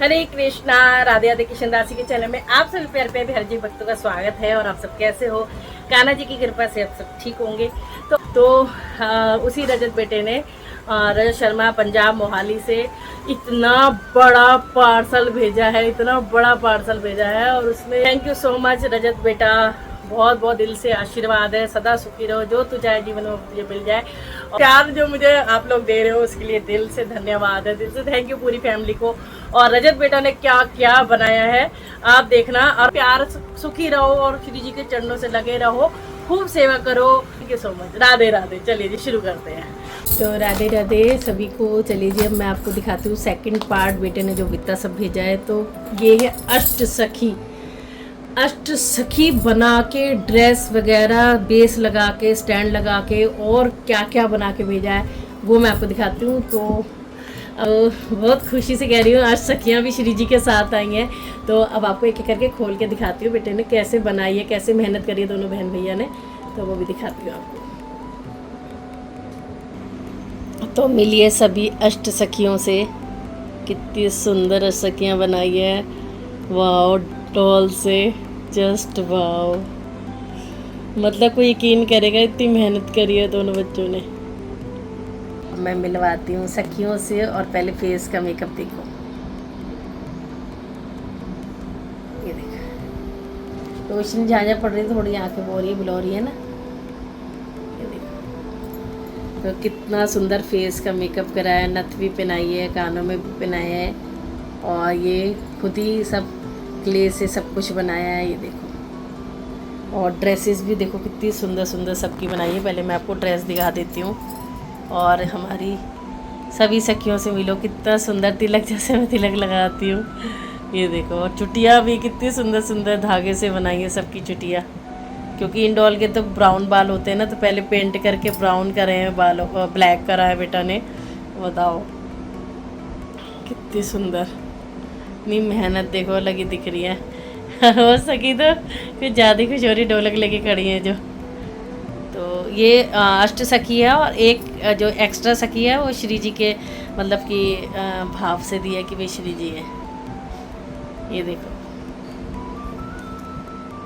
हरे कृष्णा। राधे राधे। किशन दासी के चैनल में आप सभी प्यारे प्यारे बिहार जी भक्तों का स्वागत है। और आप सब कैसे हो? कान्हा जी की कृपा से आप सब ठीक होंगे। उसी रजत बेटे ने रजत शर्मा पंजाब मोहाली से इतना बड़ा पार्सल भेजा है, इतना बड़ा पार्सल भेजा है। और उसमें थैंक यू सो मच रजत बेटा, बहुत बहुत दिल से आशीर्वाद है। सदा सुखी रहो, जो तू चाहे जीवन में तुझे मिल जाए। और प्यार जो मुझे आप लोग दे रहे हो उसके लिए दिल से धन्यवाद है, दिल से थैंक यू पूरी फैमिली को। और रजत बेटा ने क्या क्या बनाया है आप देखना। और प्यार सुखी रहो और श्री जी के चरणों से लगे रहो, खूब सेवा करो। Thank you so much. Radhe Radhe. चलिए जी शुरू करते हैं। तो राधे राधे सभी को। चलिए जी अब मैं आपको दिखाती हूँ सेकंड पार्ट। बेटे ने जो वित्ता सब भेजा है, तो ये है अष्ट सखी। अष्ट सखी बना के ड्रेस वगैरह बेस लगा के स्टैंड लगा के और क्या क्या बना के भेजा है वो मैं आपको दिखाती हूँ। तो बहुत खुशी से कह रही हूँ, अष्ट सखियाँ भी श्री जी के साथ आई हैं। तो अब आपको एक एक करके खोल के दिखाती हूँ बेटे ने कैसे बनाई है, कैसे मेहनत करी है दोनों बहन भैया ने। तो वो भी दिखाती हूँ आपको। तो मिलिए सभी अष्ट सखियों से। कितनी सुंदर अष्ट सखियाँ बनाई है, वाओ। डॉल से जस्ट वाओ, मतलब कोई यकीन करेगा इतनी मेहनत करी है दोनों बच्चों ने। मैं मिलवाती हूँ सखियों से। और पहले फेस का मेकअप देखो, ये देखो रोशनी झांझा पड़ रही है, थोड़ी आंखें हो रही है, बुला रही है ना। ये देखो तो कितना सुंदर फेस का मेकअप कराया है, नथ भी पहनाई है, कानों में भी पहनाया है। और ये खुद ही सब क्ले से सब कुछ बनाया है, ये देखो। और ड्रेसेस भी देखो कितनी सुंदर सुंदर सबकी बनाई है। पहले मैं आपको ड्रेस दिखा देती हूँ। और हमारी सभी सखियों से मिलो, कितना सुंदर तिलक जैसे मैं तिलक लगाती हूँ, ये देखो। और चुटिया भी कितनी सुंदर सुंदर धागे से बनाई है सबकी चुटिया। क्योंकि इन डॉल के तो ब्राउन बाल होते हैं ना, तो पहले पेंट करके ब्राउन करे हैं बालों, ब्लैक करा है बेटा ने। बताओ कितनी सुंदर, इतनी मेहनत देखो लगी दिख रही है। हो सकी तो फिर ज़्यादा खुश हो रही, ढोलक लेके खड़ी है जो। तो ये अष्ट सखी है। और एक जो एक्स्ट्रा सखी है वो श्री जी के मतलब कि भाव से दिया कि वे श्री जी है। ये देखो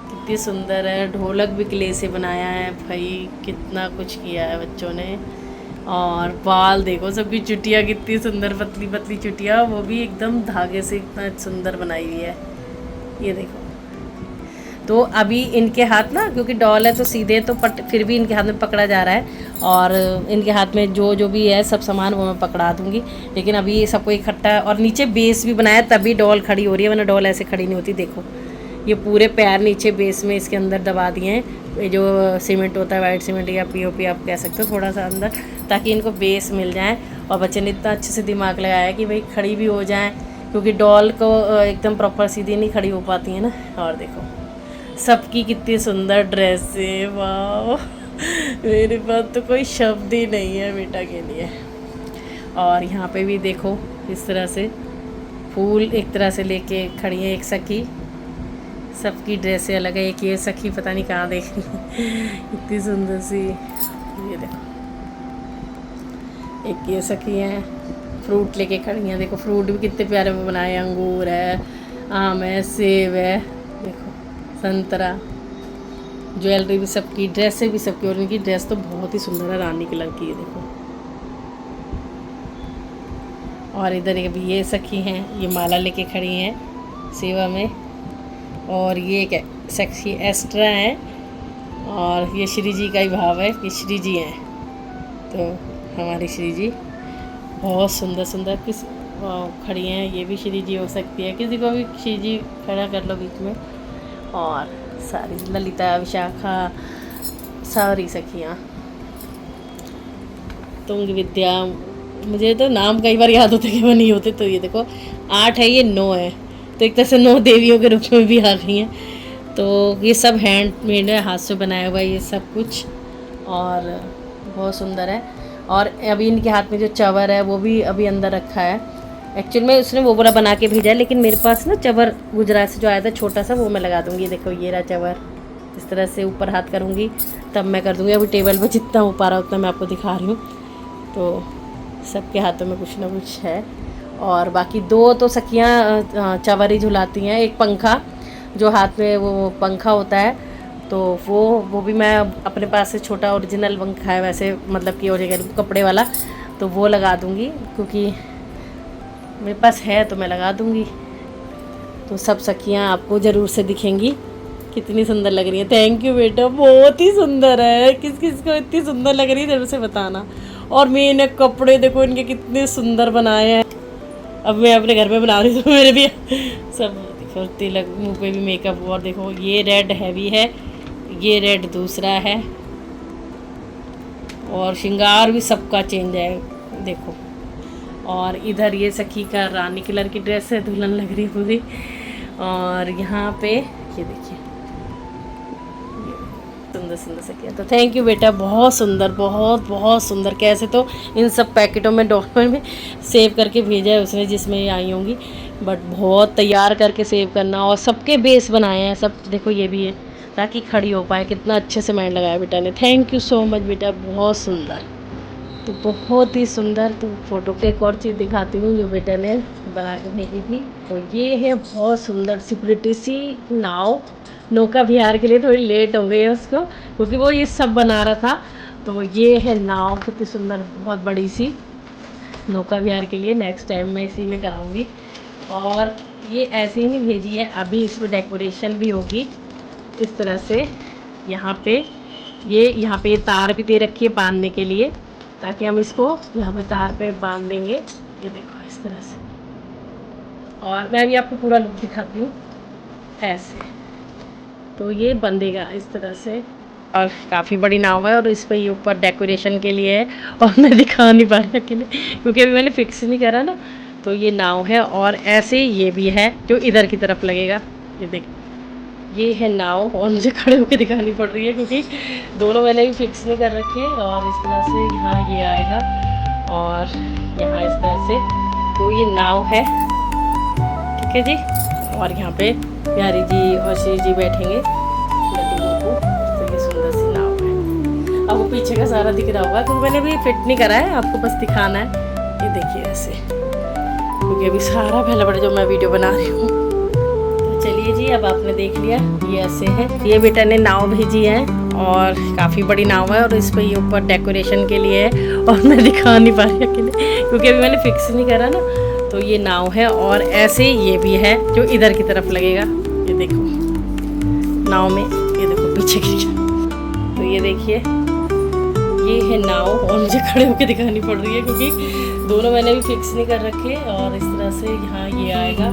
कितनी सुंदर है। ढोलक भी क्ले से बनाया है भाई, कितना कुछ किया है बच्चों ने। और बाल देखो सबकी चुटिया कितनी सुंदर, पतली पतली चुटिया, वो भी एकदम धागे से इतना सुंदर बनाई हुई है, ये देखो। तो अभी इनके हाथ ना, क्योंकि डॉल है तो सीधे तो फिर भी इनके हाथ में पकड़ा जा रहा है। और इनके हाथ में जो जो भी है सब सामान वो मैं पकड़ा दूंगी। लेकिन अभी ये सबको इकट्ठा, और नीचे बेस भी बनाया तभी डॉल खड़ी हो रही है, वरना डॉल ऐसे खड़ी नहीं होती। देखो ये पूरे पैर नीचे बेस में इसके अंदर दबा दिए हैं, ये जो सीमेंट होता है, वाइट सीमेंट या पीओपी आप कह सकते हो, थोड़ा सा अंदर, ताकि इनको बेस मिल जाए। और बच्चे ने इतना अच्छे से दिमाग लगाया कि भाई खड़ी भी हो जाए, क्योंकि डॉल को एकदम प्रॉपर सीधी नहीं खड़ी हो पाती है ना। और देखो सबकी कितनी सुंदर ड्रेस है, वाह। मेरे पास तो कोई शब्द ही नहीं है बेटा के लिए। और यहाँ पे भी देखो इस तरह से फूल एक तरह से लेके खड़ी है एक सखी। सबकी ड्रेसें अलग है। एक ये सखी पता नहीं कहाँ देख रही है, इतनी सुंदर सी, ये देखो। एक ये सखी है फ्रूट लेके खड़ी हैं, देखो फ्रूट भी कितने प्यारे में बनाए, अंगूर है, आम है, सेब है, देखो संतरा। ज्वेलरी भी सबकी, ड्रेसें भी सबकी। और इनकी ड्रेस तो बहुत ही सुंदर है, रानी कलर की, ये देखो। और इधर एक भी ये सखी हैं, ये माला लेके खड़ी हैं सेवा में। और ये एक सखी एक्स्ट्रा है। और ये श्री जी का ही भाव है कि श्री जी हैं, तो हमारी श्री जी बहुत सुंदर सुंदर किस खड़ी हैं। ये भी श्री जी हो सकती है, किसी को भी श्री जी खड़ा कर लो बीच में। और सारी ललिता, विशाखा, सारी सखियाँ, तुंग विद्या, मुझे तो नाम कई बार याद होते कि वो नहीं होते। तो ये देखो 8 है, ये 9 है, तो एक तरह से 9 देवियों के रूप में भी आ गई हैं। तो ये सब हैंडमेड है, हाथ से बनाया हुआ है ये सब कुछ, और बहुत सुंदर है। और अभी इनके हाथ में जो चवर है वो भी अभी अंदर रखा है। एक्चुअल में उसने वो बड़ा बना के भेजा है, लेकिन मेरे पास ना चवर गुजरात से जो आया था छोटा सा, वो मैं लगा दूँगी। देखो ये रहा चवर, इस तरह से ऊपर हाथ करूँगी तब मैं कर दूँगी। अभी टेबल पर जितना हो पा रहा उतना मैं आपको दिखा रही हूँ। तो सबके हाथों में कुछ ना कुछ है। और बाकी 2 तो सखियाँ चवरी झुलाती हैं। एक पंखा जो हाथ में वो पंखा होता है, तो वो भी मैं अपने पास से छोटा ओरिजिनल पंखा है वैसे, मतलब कि ओरिजिनल कपड़े वाला, तो वो लगा दूँगी क्योंकि मेरे पास है तो मैं लगा दूँगी। तो सब सखियाँ आपको ज़रूर से दिखेंगी, कितनी सुंदर लग रही है। थैंक यू बेटा, बहुत ही सुंदर है। किस किस को इतनी सुंदर लग रही है ज़रूर से बताना। और मैंने कपड़े देखो इनके कितने सुंदर बनाए हैं। अब मैं अपने घर में बना रही हूँ, तो मेरे भी सब देखो तिलक, मुँह पे भी मेकअप। और देखो ये रेड हैवी है, ये रेड दूसरा है, और श्रृंगार भी सबका चेंज है देखो। और इधर ये सखी का रानी कलर की ड्रेस है, दुल्हन लग रही है पूरी। और यहाँ पे ये देखिए सुंदर सुंदर सखियाँ। तो थैंक यू बेटा, बहुत सुंदर, बहुत बहुत सुंदर। कैसे तो इन सब पैकेटों में डॉक्यूमेंट में सेव करके भेजा है उसने जिसमें ये आई होंगी, बट बहुत तैयार करके सेव करना। और सबके बेस बनाए हैं सब, देखो ये भी है ताकि खड़ी हो पाए। कितना अच्छे से मैंने लगाया बेटा ने। थैंक यू सो मच बेटा, बहुत सुंदर। तो बहुत ही सुंदर। तो फोटो पे एक और चीज़ दिखाती हूँ जो बेटा ने बना के भेजी थी। तो ये है बहुत सुंदर सी प्रिटी सी नाव। नौका विहार के लिए थोड़ी लेट हो गई है उसको, क्योंकि वो ये सब बना रहा था। तो ये है नाव, कितनी सुंदर, बहुत बड़ी सी नौका विहार के लिए। नेक्स्ट टाइम मैं इसी में कराऊंगी। और ये ऐसे ही भेजी है, अभी इसमें डेकोरेशन भी होगी इस तरह से। यहाँ पे तार भी दे रखी है बांधने के लिए, ताकि हम इसको यहाँ पे तार पे बांध देंगे। ये देखो इस तरह से। और मैं भी आपको पूरा लुक दिखाती हूँ ऐसे। तो ये बंधेगा इस तरह से। और काफ़ी बड़ी नाव है, और इस पर ये ऊपर डेकोरेशन के लिए है। और मैं दिखा नहीं पा रही अकेले क्योंकि अभी मैंने फिक्स नहीं करा ना। तो ये नाव है, और ऐसे ये भी है जो इधर की तरफ लगेगा। ये देखो ये है नाव, और मुझे खड़े होकर दिखानी पड़ रही है क्योंकि दोनों मैंने भी फिक्स नहीं कर रखे। और इस तरह से यहाँ ये आएगा, और यहाँ इस तरह से। तो ये नाव है, ठीक है जी। और यहाँ पे प्यारी जी और श्री जी बैठेंगे लड्डू को। तो ये सुंदर सी नाव है। अब वो पीछे का सारा दिख रहा होगा क्योंकि मैंने भी फिट नहीं करा है, आपको बस दिखाना है। ये देखिए ऐसे, क्योंकि अभी सारा पहले बड़े जो मैं वीडियो बना रही हूँ। चलिए जी, अब आपने देख लिया ये ऐसे है। ये बेटा ने नाव भेजी है, और काफ़ी बड़ी नाव है, और इस पर ये ऊपर डेकोरेशन के लिए है। और मैं दिखा नहीं पा रही अकेले क्योंकि अभी मैंने फिक्स नहीं करा ना। तो ये नाव है, और ऐसे ये भी है जो इधर की तरफ लगेगा। ये देखो नाव में, ये देखो पीछे की। तो ये देखिए ये है नाव, और मुझे खड़े होकर दिखानी पड़ रही है क्योंकि दोनों मैंने भी फिक्स नहीं कर रखे। और इस तरह से यहाँ ये आएगा,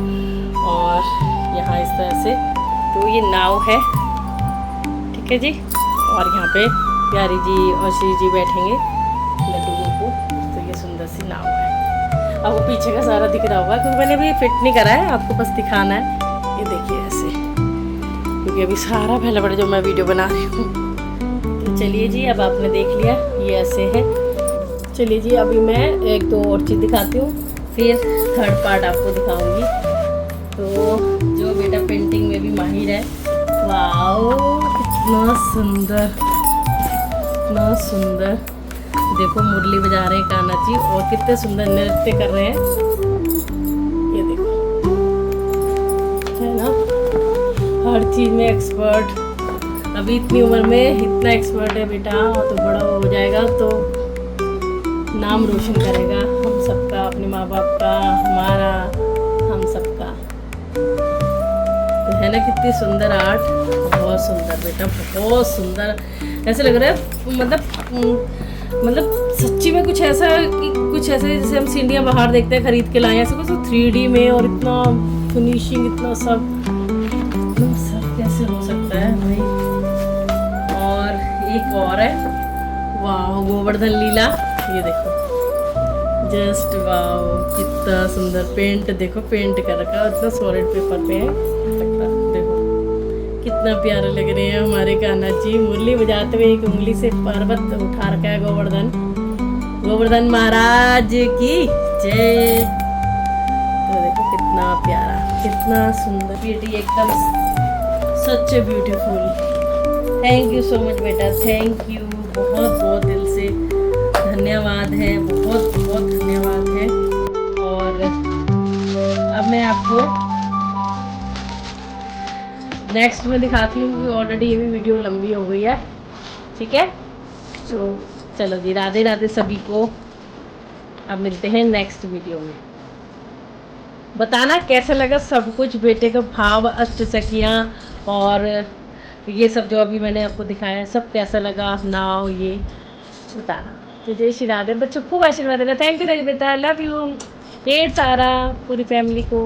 और यहाँ इस तरह से। तो ये नाव है, ठीक है जी। और यहाँ पे प्यारी जी और श्री जी बैठेंगे लड्डू को। तो ये सुंदर सी नाव है। अब वो पीछे का सारा दिख रहा होगा क्योंकि मैंने भी फिट नहीं करा है, आपको बस दिखाना है। ये देखिए ऐसे, क्योंकि अभी सारा पहले बड़े जो मैं वीडियो बना रही हूँ। तो चलिए जी, अब आपने देख लिया ये ऐसे है। चलिए जी, अभी मैं एक दो और चीज़ दिखाती हूँ, फिर थर्ड पार्ट आपको दिखाऊंगी। तो जो बेटा पेंटिंग में भी माहिर है, वाओ कितना सुंदर, कितना सुंदर। देखो मुरली बजा रहे हैं कान्हा जी, और कितने सुंदर नृत्य कर रहे हैं। ये देखो है ना, हर चीज़ में एक्सपर्ट। अभी इतनी उम्र में इतना एक्सपर्ट है बेटा, तो बड़ा हो जाएगा तो नाम रोशन करेगा हम सबका, अपने माँ बाप का, हमारा, हम सबका। तो है ना कितनी सुंदर आर्ट, बहुत सुंदर बेटा, बहुत सुंदर। ऐसे लग रहा है मतलब सच्ची में कुछ ऐसा जैसे हम सीढ़ियाँ बाहर देखते हैं खरीद के लाए, ऐसे कुछ 3D में, और इतना फिनिशिंग, इतना सब कैसे हो सकता है भाई। और एक और है, वाह गोवर्धन लीला। ये देखो जस्ट वाह, कितना सुंदर पेंट, देखो पेंट कर रखा है, इतना सॉलिड पेपर पे है। देखो कितना प्यारा लग रहे हैं हमारे कान्हा जी, मुरली बजाते हुए एक उंगली से पर्वत उठा रखा है गोवर्धन महाराज की जय। तो देखो कितना प्यारा, कितना सुंदर, ब्यूटी एकदम such beautiful. Thank you so much बेटा, थैंक यू, बहुत बहुत दिल से धन्यवाद है, बहुत बहुत धन्यवाद है। और मैं आपको नेक्स्ट में दिखाती हूँ, क्योंकि ऑलरेडी ये भी वीडियो लंबी हो गई है। ठीक है, तो चलो जी, राधे राधे सभी को। अब मिलते हैं नेक्स्ट वीडियो में। बताना कैसा लगा सब कुछ, बेटे का भाव, अष्टसखियाँ और ये सब जो अभी मैंने आपको दिखाया है, सब कैसा लगा, नाव ये बताना। तो जय श्री राधे, बच्चों खूब आशीर्वाद देना। थैंक यू बेटा, लव यू, ढेर सारा पूरी फैमिली को।